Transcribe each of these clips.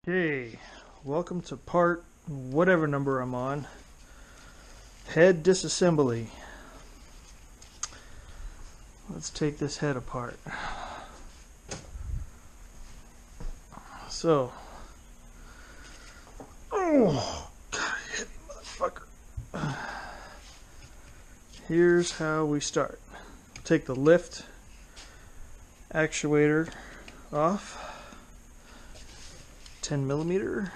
Okay, welcome to part whatever number I'm on. Head disassembly. Let's take this head apart. So, oh, God, heavy motherfucker. Here's how we start. Take the lift actuator off. 10mm.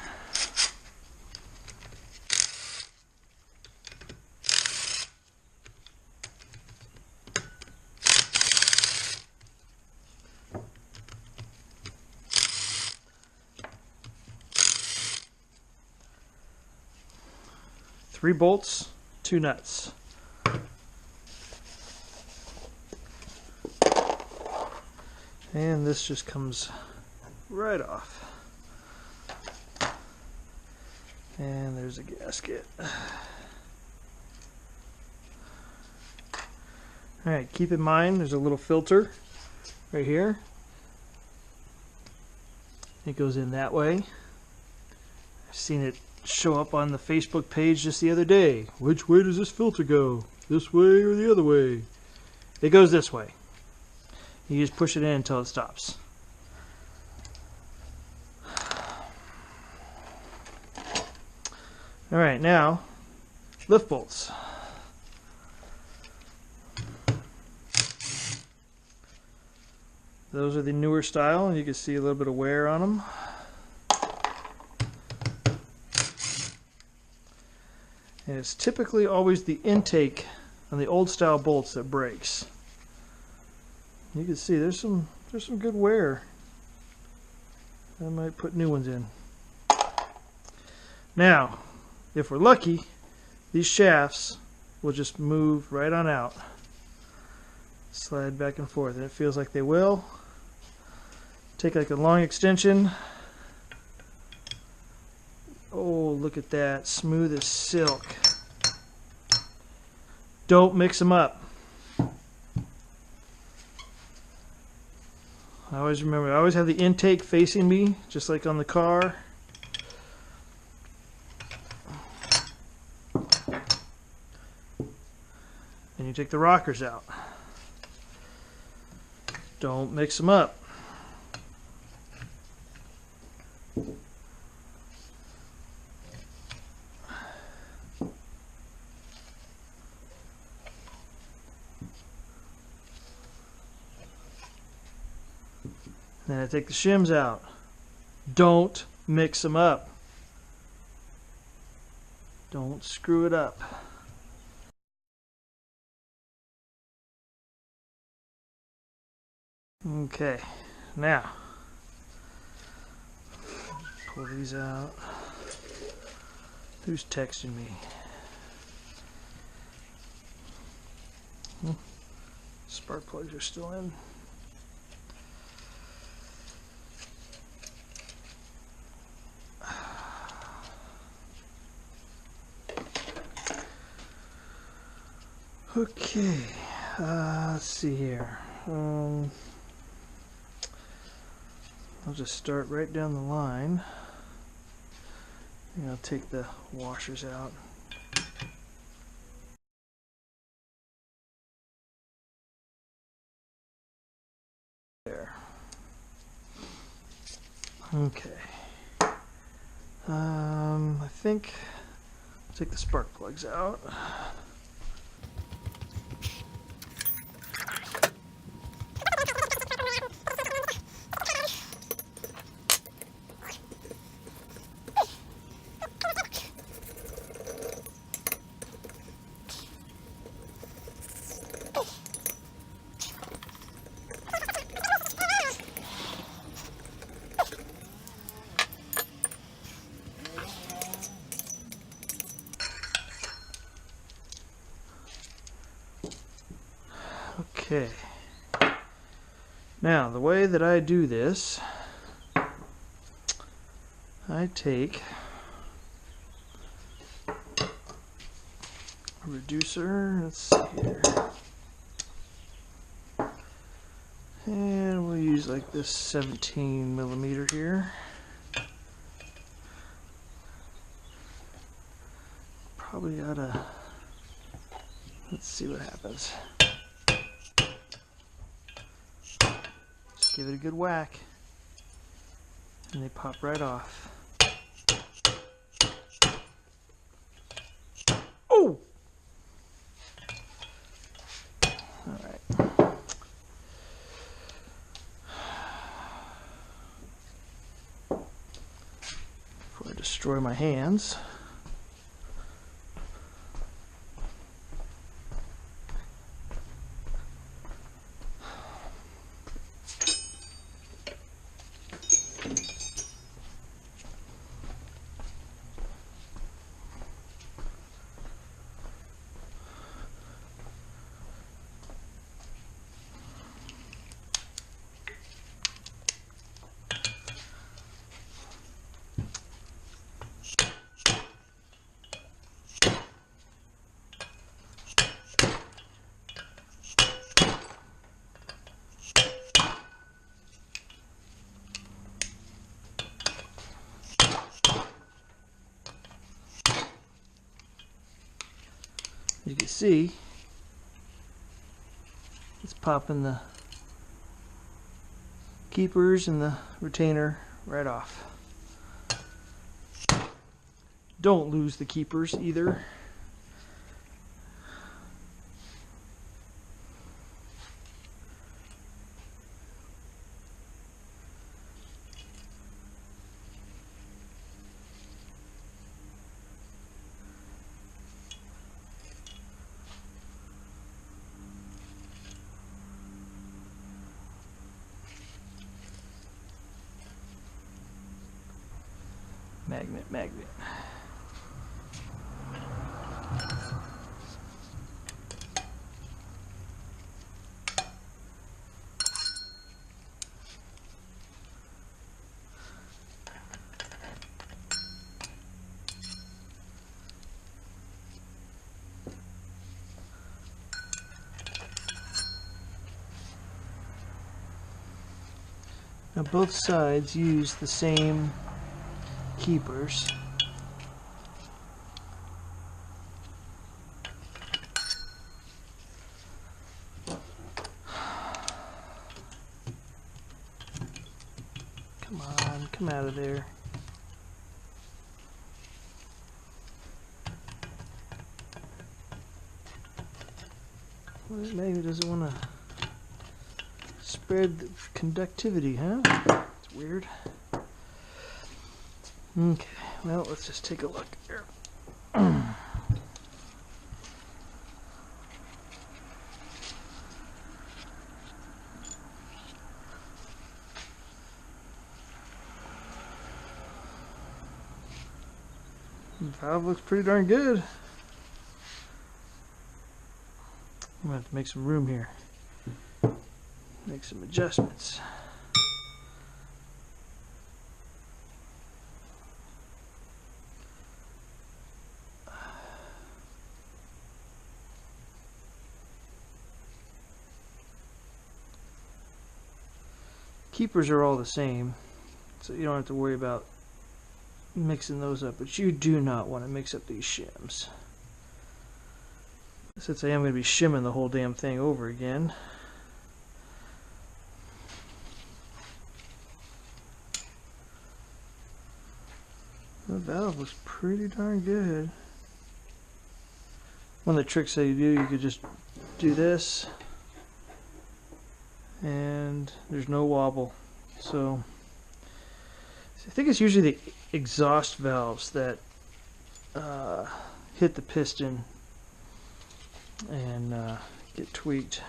Three bolts, two nuts. And this just comes right off. And there's a gasket. Alright, keep in mind there's a little filter right here. It goes in that way. I've seen it show up on the Facebook page just the other day. Which way does this filter go? This way or the other way? It goes this way. You just push it in until it stops. Alright, now lift bolts. Those are the newer style, and you can see a little bit of wear on them. And it's typically always the intake on the old style bolts that breaks. You can see there's some good wear. I might put new ones in. Now, if we're lucky, these shafts will just move right on out. Slide back and forth, and it feels like they will. Take like a long extension. Oh, look at that, smooth as silk. Don't mix them up. I always remember, I always have the intake facing me, just like on the car. And you take the rockers out. Don't mix them up. Then I take the shims out. Don't mix them up. Don't screw it up. Okay, now pull these out. Who's texting me? Spark plugs are still in. Okay, let's see here. I'll just start right down the line. And I'll take the washers out. There. Okay. I think I'll take the spark plugs out. Okay, now the way that I do this, I take a reducer, let's see here, and we'll use like this 17mm here. Probably ought to, let's see what happens. Just give it a good whack and they pop right off. Oh! Alright. Before I destroy my hands. You can see it's popping the keepers and the retainer right off. Don't lose the keepers either. Magnet. Now both sides use the same keepers. Come on, come out of there. Well, maybe doesn't want to spread the conductivity, huh? It's weird. Okay, well, let's just take a look here. The valve looks pretty darn good. I'm going to have to make some room here. Make some adjustments. Keepers are all the same, so you don't have to worry about mixing those up, but you do not want to mix up these shims. Since I am going to be shimming the whole damn thing over again. The valve looks pretty darn good. One of the tricks that you do, you could just do this and there's no wobble. So I think it's usually the exhaust valves that hit the piston and get tweaked.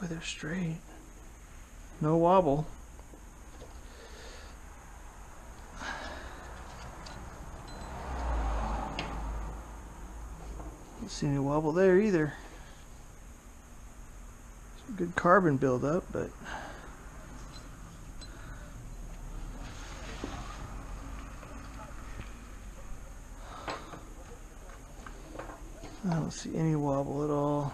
Oh, they're straight. No wobble. Don't see any wobble there either. good carbon buildup, but I don't see any wobble at all.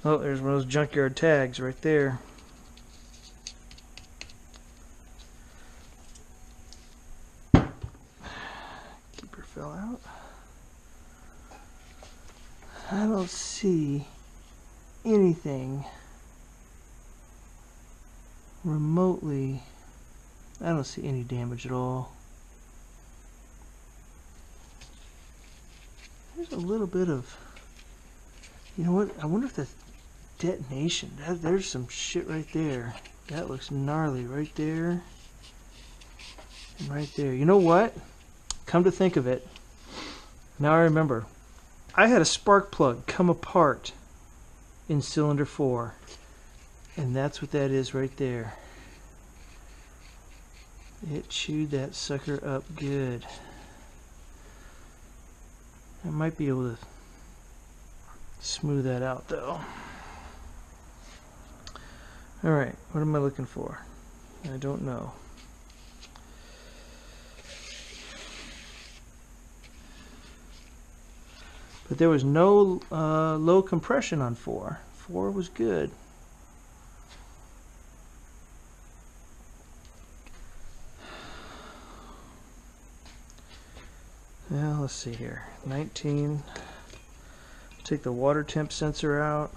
Oh, there's one of those junkyard tags right there. Keeper fell out. I don't see anything remotely. I don't see any damage at all. There's a little bit of, you know what, I wonder if the detonation, there's some shit right there. That looks gnarly right there. And right there. You know what? Come to think of it, now I remember. I had a spark plug come apart in cylinder 4. And that's what that is right there. It chewed that sucker up good. I might be able to smooth that out though. Alright, what am I looking for? I don't know. But there was no low compression on 4. 4 was good. Well, let's see here. 19. Take the water temp sensor out.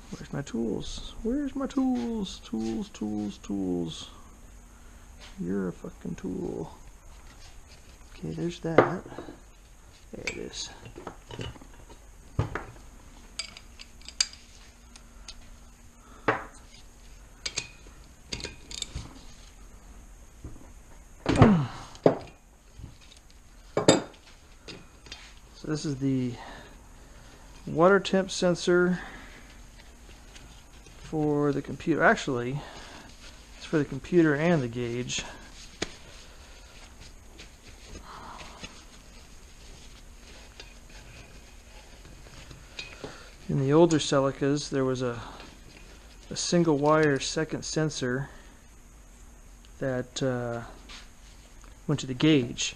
Where's my tools? Where's my tools? Tools, tools, tools. You're a fucking tool. Okay, there's that. There it is. So this is the water temp sensor for the computer. Actually, it's for the computer and the gauge. In the older Celicas, there was a single wire second sensor that went to the gauge.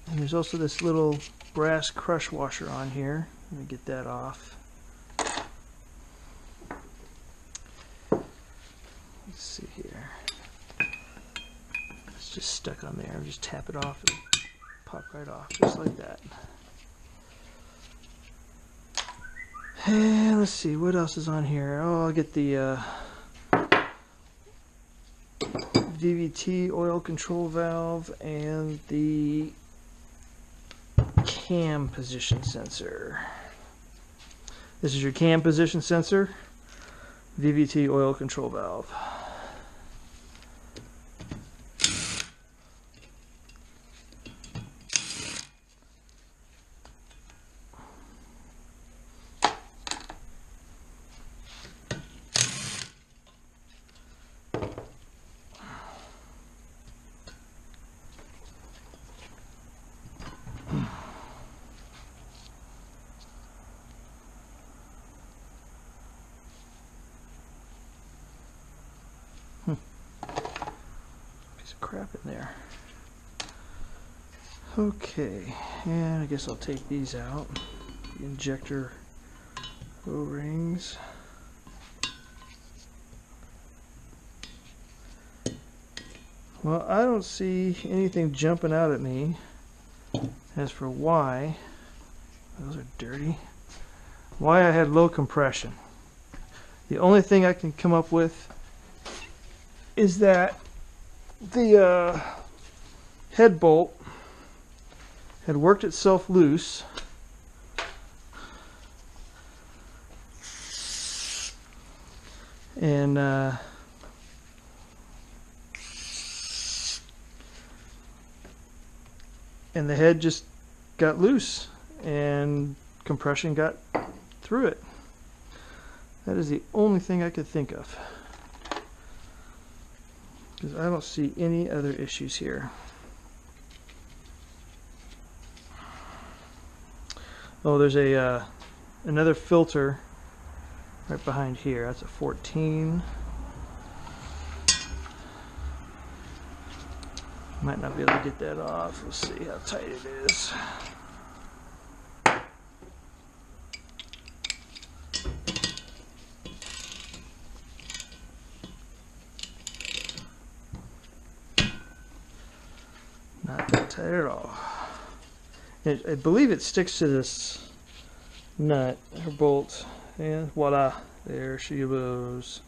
And there's also this little brass crush washer on here. Let me get that off. Let's see here. It's just stuck on there. Just tap it off and pop right off, just like that. And let's see, what else is on here? Oh, I'll get the VVT oil control valve and the cam position sensor. This is your cam position sensor, VVT oil control valve. Piece of crap in there. Okay, and I guess I'll take these out. The injector O-rings. Well, I don't see anything jumping out at me. As for why, those are dirty. Why I had low compression. The only thing I can come up with is that the head bolt had worked itself loose, and the head just got loose and compression got through it. That is the only thing I could think of, because I don't see any other issues here. Oh, there's a another filter right behind here. That's a 14. Might not be able to get that off. We'll see how tight it is. Not that tight at all. I believe it sticks to this nut or bolt, and voila, there she goes.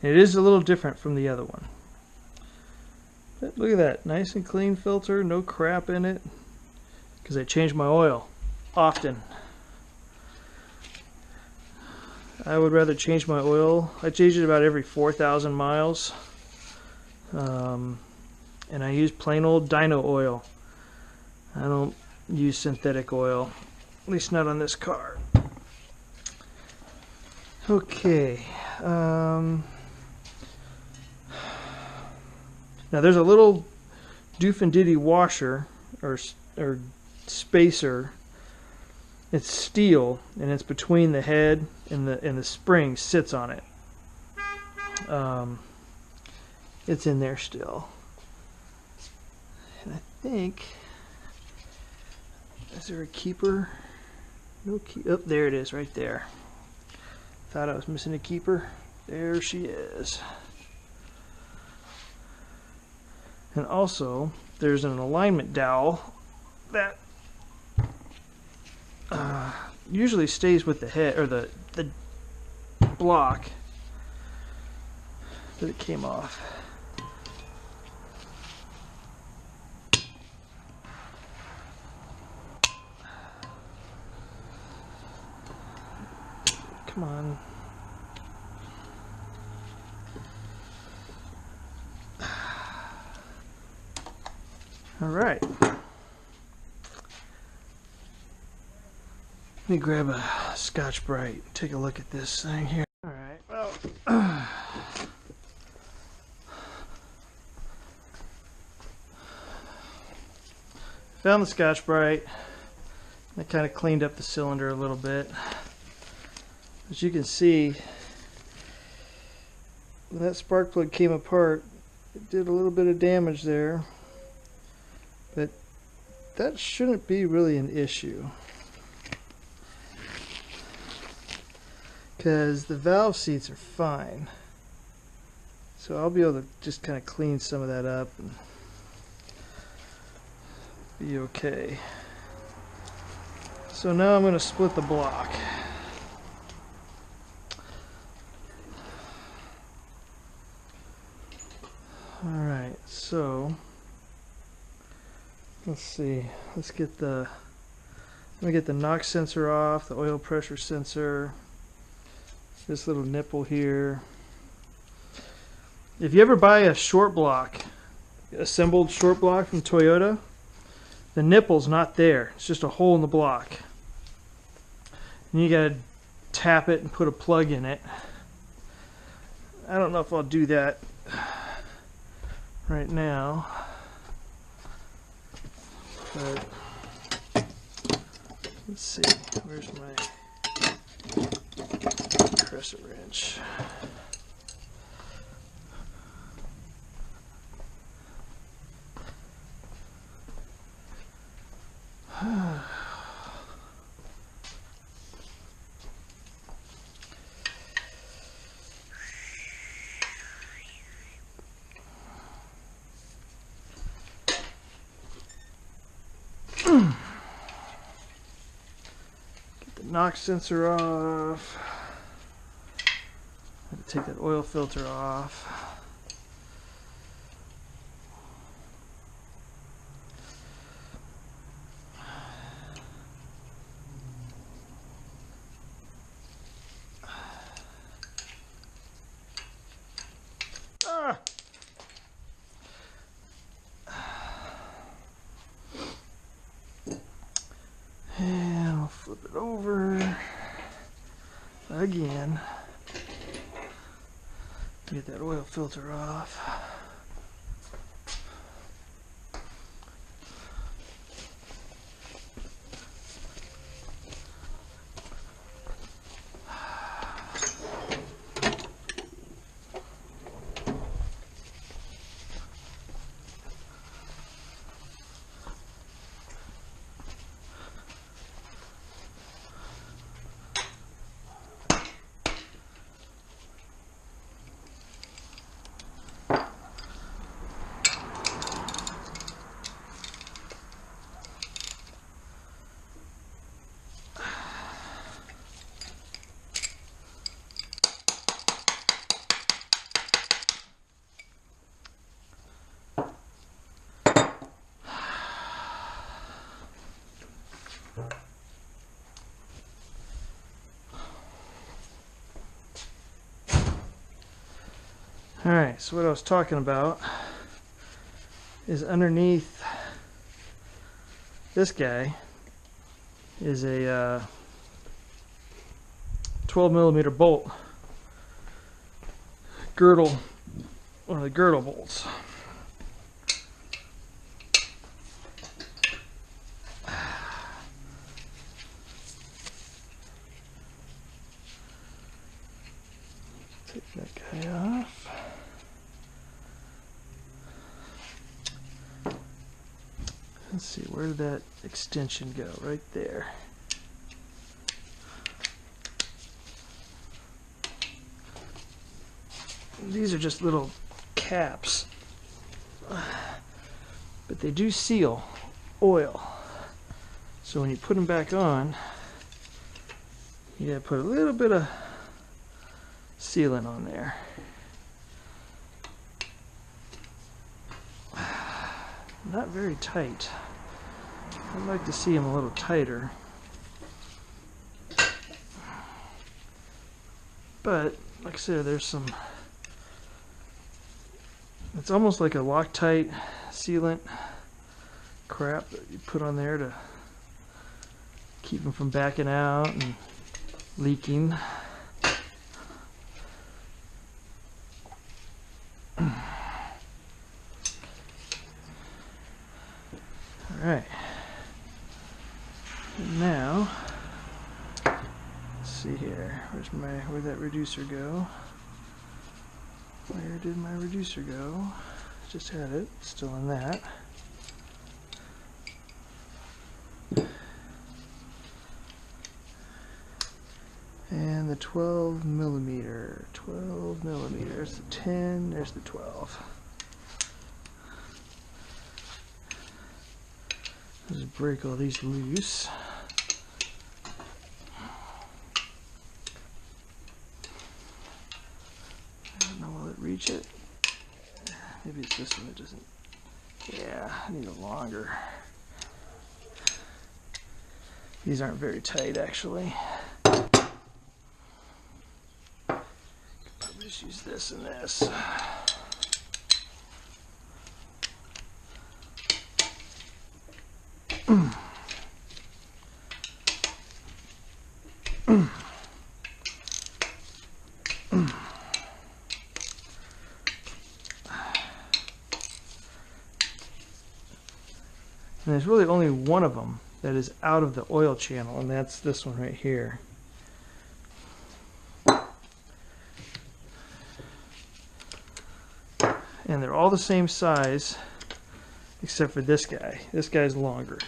It is a little different from the other one. But look at that, nice and clean filter, no crap in it, because I change my oil often. I would rather change my oil. I change it about every 4,000 miles, and I use plain old dyno oil. I don't use synthetic oil, at least not on this car. Okay, now there's a little doof and ditty washer or spacer. It's steel and it's between the head and the spring sits on it. It's in there still, and I think, is there a keeper? No key. Oh, there it is, right there. Thought I was missing a keeper. There she is. And also, there's an alignment dowel that usually stays with the head, or the block, but it came off. Come on. All right. Let me grab a Scotch-Brite. Take a look at this thing here. All right. Well, found the Scotch-Brite. I kind of cleaned up the cylinder a little bit. As you can see, when that spark plug came apart, it did a little bit of damage there, but that shouldn't be really an issue, because the valve seats are fine. So I'll be able to just kind of clean some of that up and be okay. So now I'm going to split the block. Alright, so let's see. Let me get the NOx sensor off, the oil pressure sensor, this little nipple here. If you ever buy a short block, assembled short block from Toyota, the nipple's not there. It's just a hole in the block. And you gotta tap it and put a plug in it. I don't know if I'll do that right now, but let's see, where's my crescent wrench? Get the NOx sensor off. Take that oil filter off. And I'll flip it over again. Get that oil filter off. Alright, so what I was talking about is underneath this guy is a 12mm bolt girdle, one of the girdle bolts. Take that guy off. Let's see, where did that extension go? Right there. These are just little caps, but they do seal oil. So when you put them back on, you gotta put a little bit of sealant on there. Not very tight. I'd like to see them a little tighter. But, like I said, there's some... It's almost like a Loctite sealant crap that you put on there to keep them from backing out and leaking. Alright, now, let's see here, where'd that reducer go? Where did my reducer go? Just had it, still in that. And the 12mm, there's the 10, there's the 12. Just break all these loose. I don't know, will it reach it? Maybe it's this one that doesn't. Yeah, I need a longer. These aren't very tight, actually. Could probably just use this and this. And there's really only one of them that is out of the oil channel, and that's this one right here. And they're all the same size except for this guy. This guy's longer.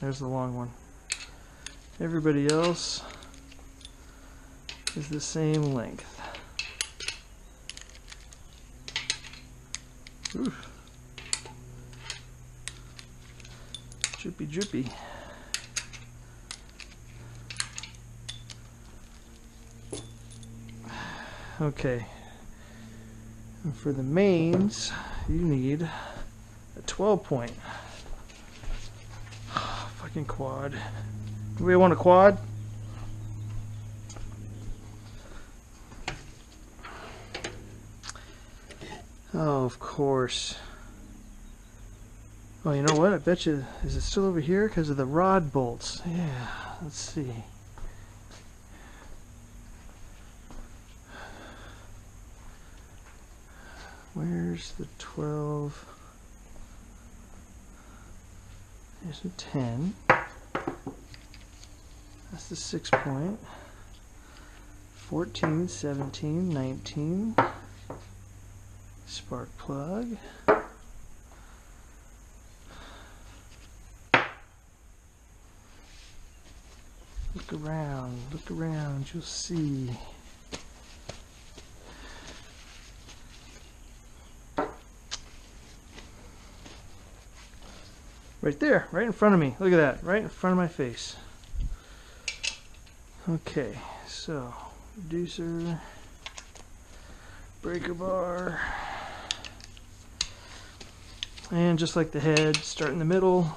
there's the long one. Everybody else is the same length. Oof. Drippy drippy. Okay. And for the mains, you need a 12 point. Fucking quad. Do we want a quad? Oh, of course. Oh, you know what? I bet you, is it still over here? Because of the rod bolts. Yeah, let's see. Where's the 12? There's a 10. That's the 6 point. 14, 17, 19. Spark plug. Look around, you'll see. Right there, right in front of me. Look at that, right in front of my face. Okay, so reducer, breaker bar, and just like the head, start in the middle.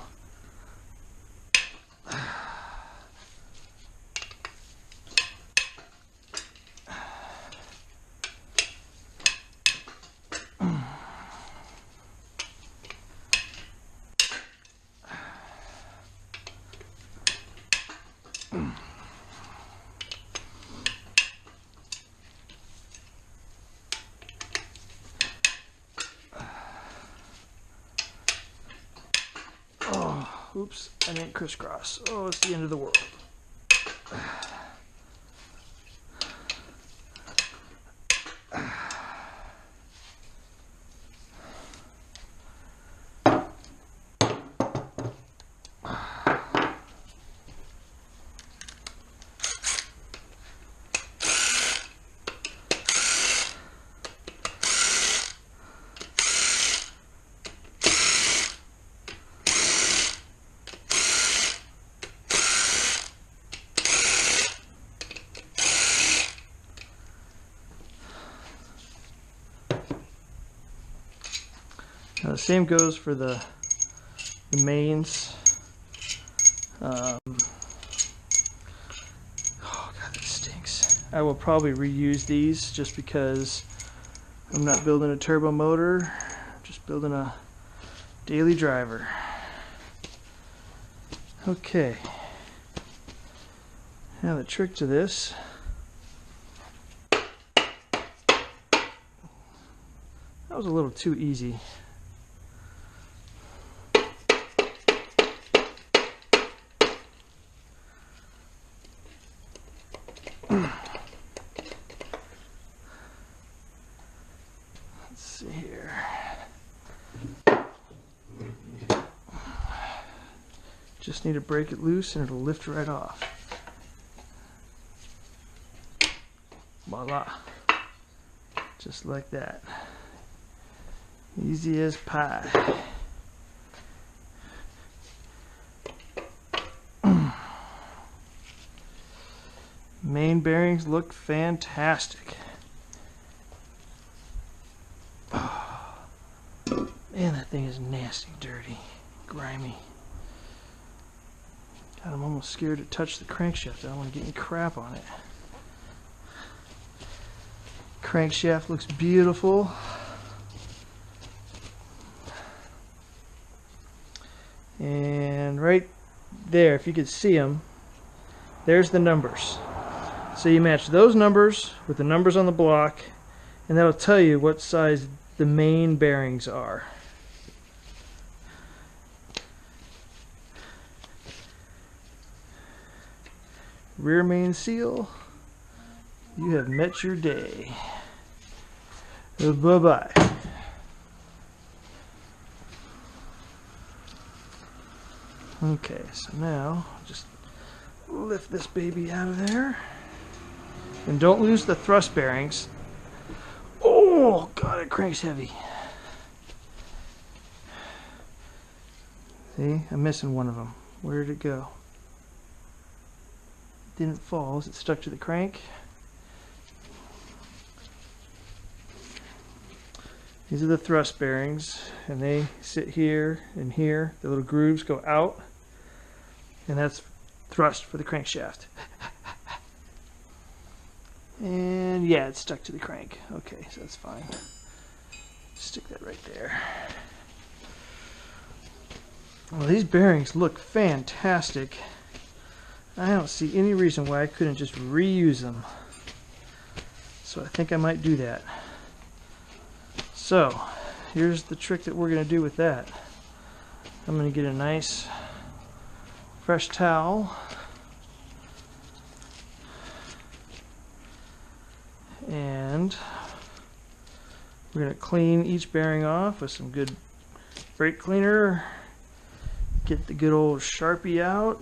Oops, I meant crisscross. Oh, it's the end of the world. Now the same goes for the mains. Oh god, that stinks. I will probably reuse these just because I'm not building a turbo motor. I'm just building a daily driver. Okay. Now the trick to this . That was a little too easy. Let's see here. Just need to break it loose and it'll lift right off. Voila. Just like that. Easy as pie. Main bearings look fantastic. Oh, man, that thing is nasty, dirty, grimy. God, I'm almost scared to touch the crankshaft. I don't want to get any crap on it. Crankshaft looks beautiful. And right there, if you could see them, there's the numbers. So you match those numbers with the numbers on the block, and that'll tell you what size the main bearings are. Rear main seal, you have met your day. Bye-bye. Okay, so now just lift this baby out of there. And don't lose the thrust bearings. Oh, God, it cranks heavy. See, I'm missing one of them. Where did it go? It didn't fall. Is it stuck to the crank? These are the thrust bearings, and they sit here and here. The little grooves go out, and that's thrust for the crankshaft. And yeah, it's stuck to the crank. Okay, so that's fine. Stick that right there. Well, these bearings look fantastic. I don't see any reason why I couldn't just reuse them. So I think I might do that. So, here's the trick that we're going to do with that. I'm going to get a nice fresh towel. And we're going to clean each bearing off with some good brake cleaner. Get the good old Sharpie out.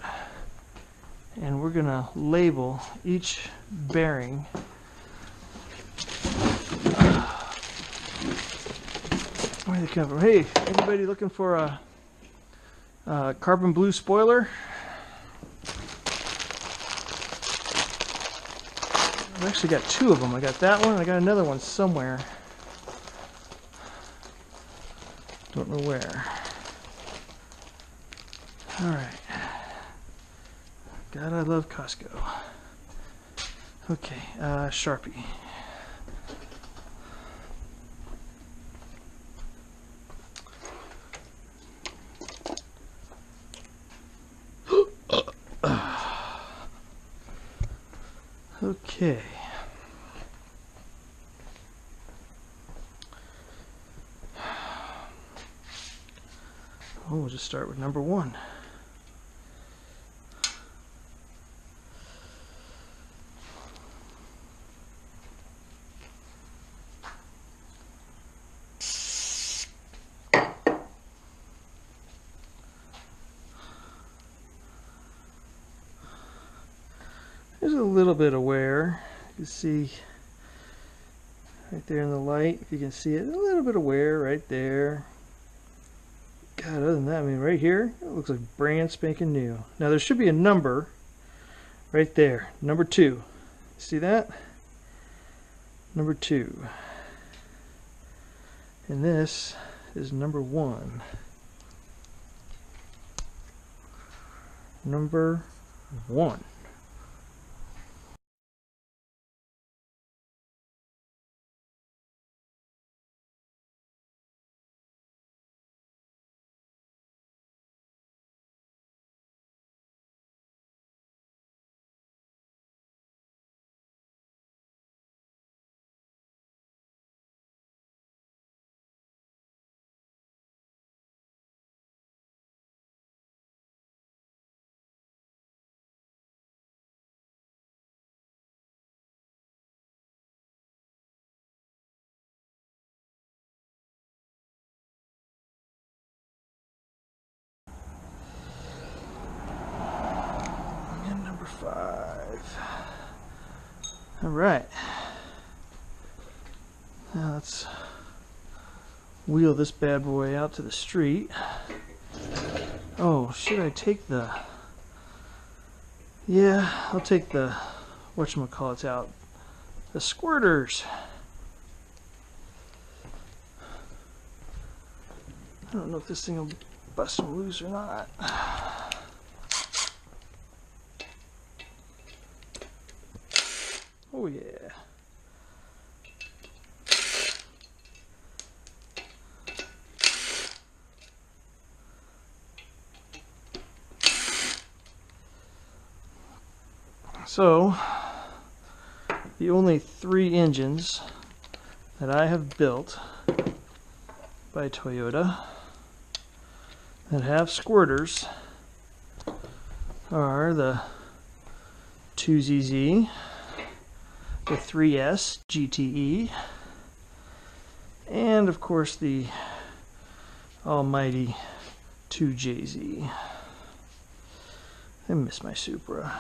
And we're going to label each bearing. Where they come from? Hey, anybody looking for a carbon blue spoiler? I've actually got two of them. I got that one and I got another one somewhere. Don't know where. Alright. God, I love Costco. Okay, Sharpie. Okay. Oh, we'll just start with number 1. There's a little bit of wear. You can see right there in the light, if you can see it, a little bit of wear right there. God, other than that, I mean, right here, it looks like brand spanking new. Now, there should be a number right there, number 2. See that? Number 2. And this is number 1. Number 1. And number 5. All right. Now let's wheel this bad boy out to the street. Oh, should I take the... Yeah, I'll take the whatchamacallits out. The squirters. I don't know if this thing will bust them loose or not. Oh yeah. So, the only 3 engines that I have built by Toyota that have squirters are the 2ZZ, the 3S GTE, and of course the almighty 2JZ. I miss my Supra.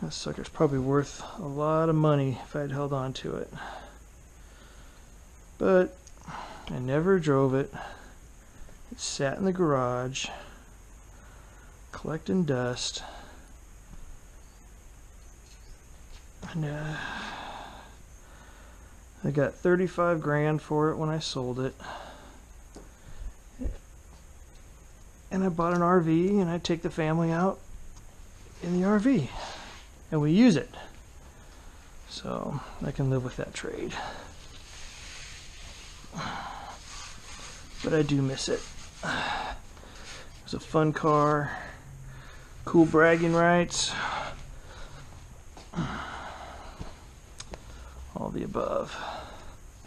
That sucker's probably worth a lot of money if I'd held on to it. But I never drove it. It sat in the garage, collecting dust. And I got 35 grand for it when I sold it. And I bought an RV, and I take the family out in the RV. And we use it. So I can live with that trade. But I do miss it. It was a fun car. Cool bragging rights. All the above.